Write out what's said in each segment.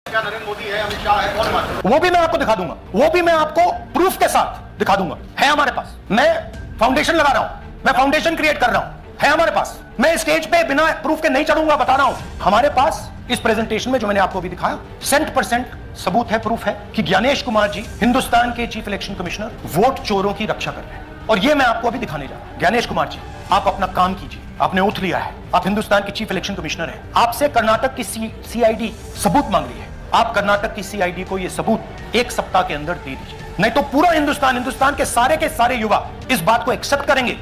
क्या नरेंद्र मोदी है, अमित शाह है, कौन मानता? वो भी मैं आपको दिखा दूंगा, वो भी मैं आपको प्रूफ के साथ दिखा दूंगा। है हमारे पास। मैं फाउंडेशन लगा रहा हूं, मैं फाउंडेशन क्रिएट कर रहा हूं, है हमारे पास। मैं स्टेज पे बिना प्रूफ के नहीं चढ़ूंगा, बता रहा हूं। हमारे पास इस प्रेजेंटेशन में जो मैंने आपको अभी दिखाया 100% सबूत है, प्रूफ है कि ज्ञानेश कुमार जी हिंदुस्तान के चीफ इलेक्शन कमिश्नर वोट चोरों की रक्षा कर रहे हैं। और ये मैं आपको अभी दिखाने जा रहा हूं। ज्ञानेश कुमार जी, आप अपना काम कीजिए, आपने उठ लिया है, आप हिंदुस्तान के चीफ इलेक्शन कमिश्नर हैं। आपसे कर्नाटक की सीआईडी सबूत मांग रही है। आप कर्नाटक की सीआईडी को यह सबूत 1 सप्ताह के अंदर दे दीजिए, नहीं तो पूरा हिंदुस्तान के सारे युवा इस बात को एक्सेप्ट करेंगे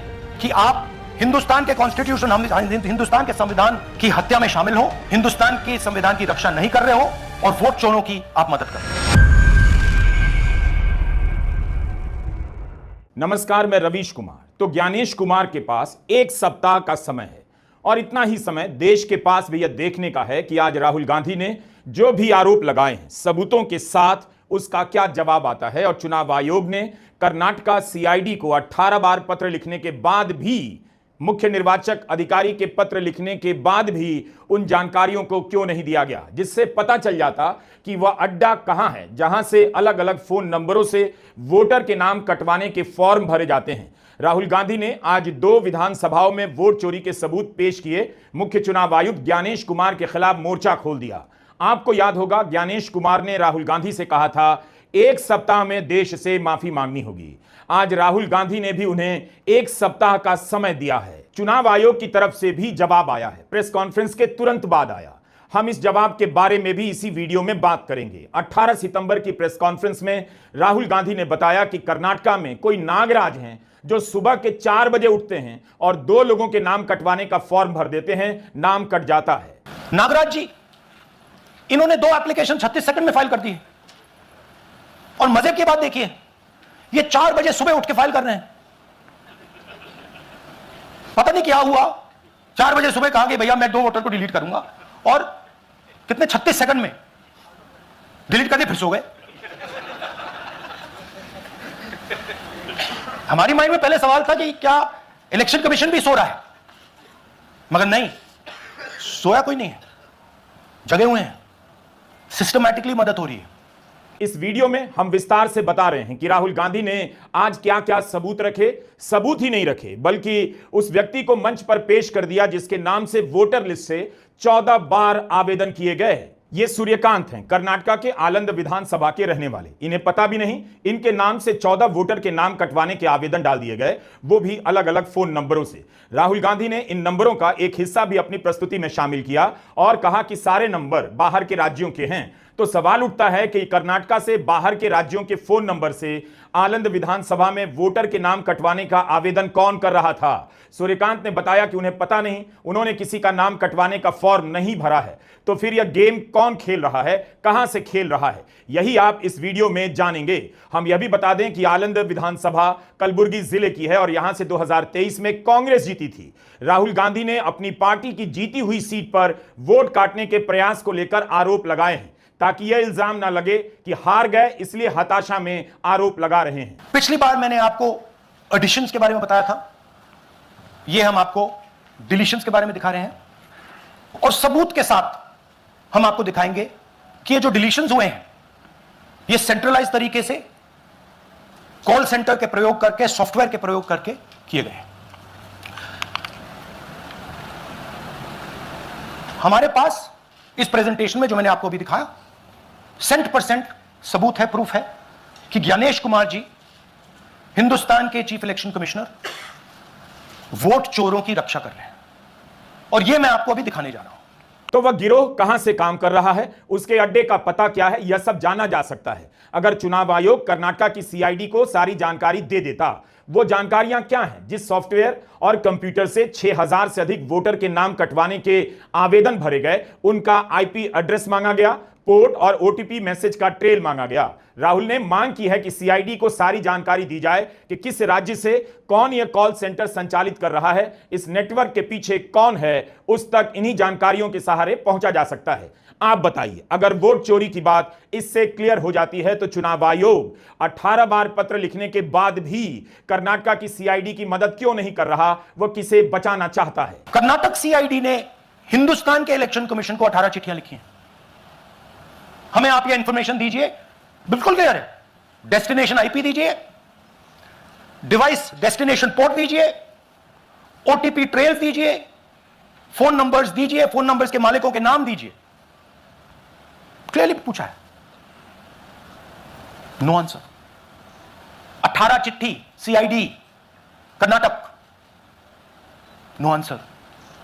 कि आप हिंदुस्तान के कॉन्स्टिट्यूशन, हिंदुस्तान के संविधान की हत्या में शामिल हो, हिंदुस्तान के संविधान की रक्षा नहीं कर रहे हो और वोट चोरों की आप मदद कर रहे हो। नमस्कार, मैं रवीश कुमार। तो ज्ञानेश कुमार के पास 1 सप्ताह का समय है और इतना ही समय देश के पास भी यह देखने का है कि आज राहुल गांधी ने जो भी आरोप लगाए हैं सबूतों के साथ उसका क्या जवाब आता है। और चुनाव आयोग ने कर्नाटका सीआईडी को 18 बार पत्र लिखने के बाद भी, मुख्य निर्वाचक अधिकारी के पत्र लिखने के बाद भी उन जानकारियों को क्यों नहीं दिया गया, जिससे पता चल जाता कि वह अड्डा कहां है जहां से अलग अलग फोन नंबरों से वोटर के नाम कटवाने के फॉर्म भरे जाते हैं। राहुल गांधी ने आज 2 विधानसभाओं में वोट चोरी के सबूत पेश किए। मुख्य चुनाव आयुक्त ज्ञानेश कुमार के खिलाफ मोर्चा खोल दिया। आपको याद होगा, ज्ञानेश कुमार ने राहुल गांधी से कहा था 1 सप्ताह में देश से माफी मांगनी होगी। आज राहुल गांधी ने भी उन्हें 1 सप्ताह का समय दिया है। चुनाव आयोग की तरफ से भी जवाब आया है, प्रेस कॉन्फ्रेंस के तुरंत बाद आया। हम इस जवाब के बारे में भी इसी वीडियो में बात करेंगे। 18 सितंबर की प्रेस कॉन्फ्रेंस में राहुल गांधी ने बताया कि कर्नाटका में कोई नागराज हैं जो सुबह के 4 बजे उठते हैं और 2 लोगों के नाम कटवाने का फॉर्म भर देते हैं, नाम कट जाता है। नागराज जी, इन्होंने 2 एप्लीकेशन 36 सेकंड में फाइल कर दी है। और मजे की बात देखिए, ये 4 बजे सुबह उठ के फाइल कर रहे हैं। पता नहीं क्या हुआ, 4 बजे सुबह कहा कि भैया मैं 2 वोटर को डिलीट करूंगा, और कितने 36 सेकंड में डिलीट कर दिए, फिर सो गए। हमारी माइंड में पहले सवाल था कि क्या इलेक्शन कमीशन भी सो रहा है, मगर नहीं, सोया कोई नहीं है, जगे हुए हैं, सिस्टमैटिकली मदद हो रही है। इस वीडियो में हम विस्तार से बता रहे हैं कि राहुल गांधी ने आज क्या क्या सबूत रखे। सबूत ही नहीं रखे बल्कि उस व्यक्ति को मंच पर पेश कर दिया जिसके नाम से वोटर लिस्ट से 14 बार आवेदन किए गए। ये सूर्यकांत हैं, कर्नाटका के आलंद विधानसभा के रहने वाले। इन्हें पता भी नहीं, इनके नाम से 14 वोटर के नाम कटवाने के आवेदन डाल दिए गए, वो भी अलग अलग फोन नंबरों से। राहुल गांधी ने इन नंबरों का एक हिस्सा भी अपनी प्रस्तुति में शामिल किया और कहा कि सारे नंबर बाहर के राज्यों के हैं। तो सवाल उठता है कि कर्नाटका से बाहर के राज्यों के फोन नंबर से आलंद विधानसभा में वोटर के नाम कटवाने का आवेदन कौन कर रहा था। सूर्यकांत ने बताया कि उन्हें पता नहीं, उन्होंने किसी का नाम कटवाने का फॉर्म नहीं भरा है। तो फिर यह गेम कौन खेल रहा है, कहां से खेल रहा है, यही आप इस वीडियो में जानेंगे। हम यह भी बता दें कि आलंद विधानसभा कलबुर्गी जिले की है और यहां से 2023 में कांग्रेस जीती थी। राहुल गांधी ने अपनी पार्टी की जीती हुई सीट पर वोट काटने के प्रयास को लेकर आरोप लगाए हैं ताकि यह इल्जाम ना लगे कि हार गए इसलिए हताशा में आरोप लगा रहे हैं। पिछली बार मैंने आपको एडिशंस के बारे में बताया था, यह हम आपको डिलीशंस के बारे में दिखा रहे हैं और सबूत के साथ हम आपको दिखाएंगे कि ये जो डिलीशंस हुए हैं ये सेंट्रलाइज तरीके से कॉल सेंटर के प्रयोग करके, सॉफ्टवेयर के प्रयोग करके किए गए हैं। हमारे पास इस प्रेजेंटेशन में जो मैंने आपको अभी दिखाया 100% सबूत है, प्रूफ है कि ज्ञानेश कुमार जी हिंदुस्तान के चीफ इलेक्शन कमिश्नर वोट चोरों की रक्षा कर रहे हैं और यह मैं आपको अभी दिखाने जा रहा हूं। तो वह गिरोह कहां से काम कर रहा है, उसके अड्डे का पता क्या है, यह सब जाना जा सकता है अगर चुनाव आयोग कर्नाटका की सीआईडी को सारी जानकारी दे देता। वो जानकारियां क्या हैं? जिस सॉफ्टवेयर और कंप्यूटर से 6000 से अधिक वोटर के नाम कटवाने के आवेदन भरे गए, उनका आईपी एड्रेस मांगा गया, पोर्ट और ओटीपी मैसेज का ट्रेल मांगा गया। राहुल ने मांग की है कि सीआईडी को सारी जानकारी दी जाए कि किस राज्य से कौन यह कॉल सेंटर संचालित कर रहा है, इस नेटवर्क के पीछे कौन है, उस तक इन्हीं जानकारियों के सहारे पहुंचा जा सकता है। आप बताइए, अगर वोट चोरी की बात इससे क्लियर हो जाती है तो चुनाव आयोग 18 बार पत्र लिखने के बाद भी कर्नाटका की सीआईडी की मदद क्यों नहीं कर रहा? वह किसे बचाना चाहता है? कर्नाटक सीआईडी ने हिंदुस्तान के इलेक्शन कमीशन को 18 चिट्ठियां लिखी हैं। हमें आप ये इंफॉर्मेशन दीजिए, बिल्कुल क्लियर है। डेस्टिनेशन आईपी दीजिए, डिवाइस डेस्टिनेशन पोर्ट दीजिए, ओटीपी ट्रेल दीजिए, फोन नंबर्स दीजिए, फोन नंबर्स के मालिकों के नाम दीजिए। क्लियरली पूछा है, नो आंसर। 18 चिट्ठी CID Karnataka, no answer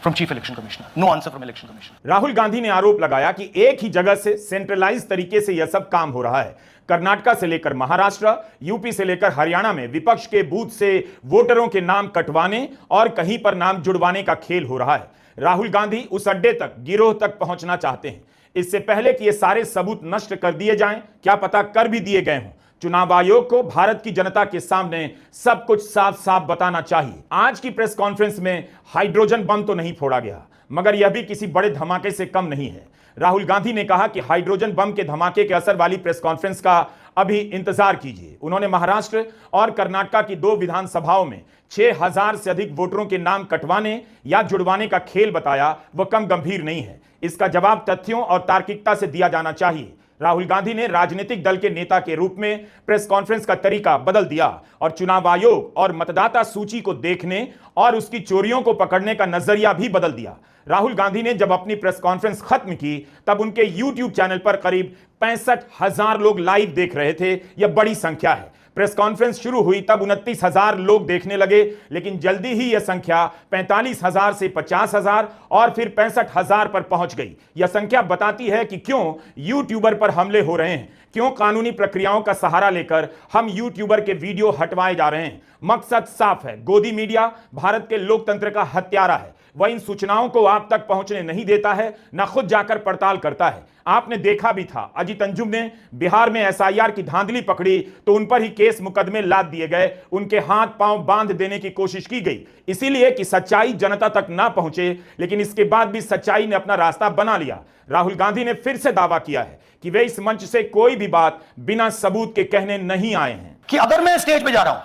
from chief election commissioner, no answer from election commissioner. Rahul Gandhi ने आरोप लगाया कि एक ही जगह से सेंट्रलाइज तरीके से यह सब काम हो रहा है। कर्नाटक से लेकर महाराष्ट्र, यूपी से लेकर हरियाणा में विपक्ष के बूथ से वोटरों के नाम कटवाने और कहीं पर नाम जुड़वाने का खेल हो रहा है। राहुल गांधी उस अड्डे तक, गिरोह तक पहुंचना चाहते हैं। इससे पहले कि ये सारे सबूत नष्ट कर दिए जाएं, क्या पता कर भी दिए गए हों, चुनाव आयोग को भारत की जनता के सामने सब कुछ साफ साफ बताना चाहिए। आज की प्रेस कॉन्फ्रेंस में हाइड्रोजन बम तो नहीं फोड़ा गया, मगर यह भी किसी बड़े धमाके से कम नहीं है। राहुल गांधी ने कहा कि हाइड्रोजन बम के धमाके के असर वाली प्रेस कॉन्फ्रेंस का अभी इंतजार कीजिए। उन्होंने महाराष्ट्र और कर्नाटक की 2 विधानसभाओं में 6000 से अधिक वोटरों के नाम कटवाने या जुड़वाने का खेल बताया, वह कम गंभीर नहीं है। इसका जवाब तथ्यों और तार्किकता से दिया जाना चाहिए। राहुल गांधी ने राजनीतिक दल के नेता के रूप में प्रेस कॉन्फ्रेंस का तरीका बदल दिया और चुनाव आयोग और मतदाता सूची को देखने और उसकी चोरियों को पकड़ने का नजरिया भी बदल दिया। राहुल गांधी ने जब अपनी प्रेस कॉन्फ्रेंस खत्म की तब उनके YouTube चैनल पर करीब 65,000 लोग लाइव देख रहे थे। यह बड़ी संख्या है। प्रेस कॉन्फ्रेंस शुरू हुई तब 29,000 लोग देखने लगे, लेकिन जल्दी ही यह संख्या 45,000 से 50,000 और फिर 65,000 पर पहुंच गई। यह संख्या बताती है कि क्यों यूट्यूबर पर हमले हो रहे हैं, क्यों कानूनी प्रक्रियाओं का सहारा लेकर हम यूट्यूबर के वीडियो हटवाए जा रहे हैं। मकसद साफ है, गोदी मीडिया भारत के लोकतंत्र का हत्यारा है। वह इन सूचनाओं को आप तक पहुंचने नहीं देता है, न खुद जाकर पड़ताल करता है। आपने देखा भी था, अजीत अंजुम ने बिहार में एसआईआर की धांधली पकड़ी तो उन पर ही केस मुकदमे लाद दिए गए, उनके हाथ पांव बांध देने की कोशिश की गई, इसीलिए कि सच्चाई जनता तक ना पहुंचे। लेकिन इसके बाद भी सच्चाई ने अपना रास्ता बना लिया। राहुल गांधी ने फिर से दावा किया है कि वे इस मंच से कोई भी बात बिना सबूत के कहने नहीं आए हैं। कि अगर मैं स्टेज पे जा रहा हूं,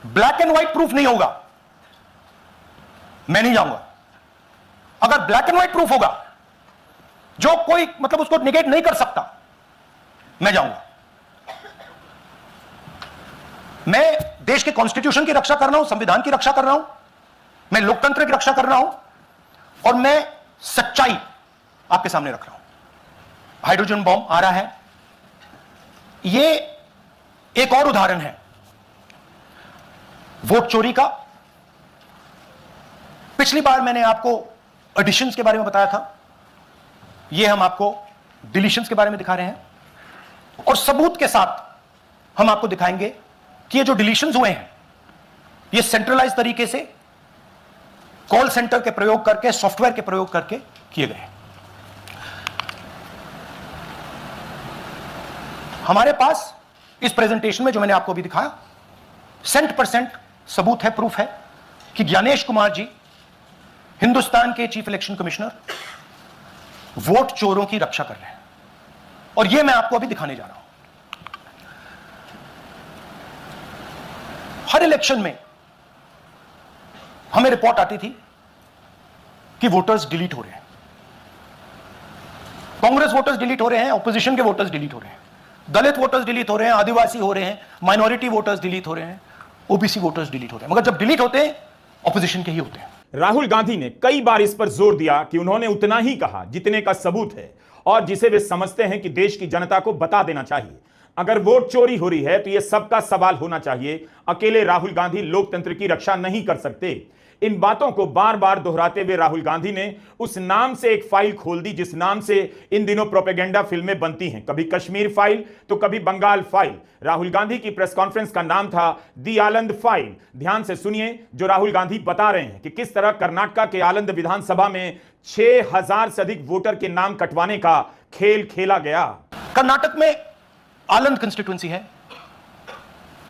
ब्लैक एंड व्हाइट प्रूफ नहीं होगा, मैं नहीं जाऊंगा। अगर ब्लैक एंड व्हाइट प्रूफ होगा जो कोई मतलब उसको निगेट नहीं कर सकता, मैं जाऊंगा। मैं देश के कॉन्स्टिट्यूशन की रक्षा कर रहा हूं, संविधान की रक्षा कर रहा हूं, मैं लोकतंत्र की रक्षा कर रहा हूं और मैं सच्चाई आपके सामने रख रहा हूं। हाइड्रोजन बॉम्ब आ रहा है, यह एक और उदाहरण है वोट चोरी का। पिछली बार मैंने आपको एडिशंस के बारे में बताया था, यह हम आपको डिलीशंस के बारे में दिखा रहे हैं और सबूत के साथ हम आपको दिखाएंगे कि ये जो डिलीशंस हुए हैं ये सेंट्रलाइज तरीके से कॉल सेंटर के प्रयोग करके, सॉफ्टवेयर के प्रयोग करके किए गए हैं। हमारे पास इस प्रेजेंटेशन में जो मैंने आपको अभी दिखाया 100% सबूत है, प्रूफ है कि ज्ञानेश कुमार जी हिंदुस्तान के चीफ इलेक्शन कमिश्नर वोट चोरों की रक्षा कर रहे हैं और यह मैं आपको अभी दिखाने जा रहा हूं। हर इलेक्शन में हमें रिपोर्ट आती थी कि वोटर्स डिलीट हो रहे हैं, कांग्रेस वोटर्स डिलीट हो रहे हैं, ऑपोजिशन के वोटर्स डिलीट हो रहे हैं, दलित वोटर्स डिलीट हो रहे हैं, आदिवासी हो रहे हैं, माइनॉरिटी वोटर्स डिलीट हो रहे हैं, ओबीसी वोटर्स डिलीट हो रहे हैं। मगर जब डिलीट होते हैं ऑपोजिशन के ही होते हैं। राहुल गांधी ने कई बार इस पर जोर दिया कि उन्होंने उतना ही कहा जितने का सबूत है और जिसे वे समझते हैं कि देश की जनता को बता देना चाहिए। अगर वोट चोरी हो रही है तो यह सबका सवाल होना चाहिए। अकेले राहुल गांधी लोकतंत्र की रक्षा नहीं कर सकते। इन बातों को बार बार दोहराते हुए राहुल गांधी ने उस नाम से एक फाइल खोल दी जिस नाम से इन दिनों प्रोपेगेंडा फिल्में बनती हैं, कभी कश्मीर फाइल तो कभी बंगाल फाइल। राहुल गांधी की प्रेस कॉन्फ्रेंस का नाम था दी आलंद फाइल। ध्यान से सुनिए जो राहुल गांधी बता रहे हैं कि किस तरह कर्नाटक के आलंद विधानसभा में 6000 से अधिक वोटर के नाम कटवाने का खेल खेला गया। कर्नाटक में आलंद कंस्टिट्यूएंसी है,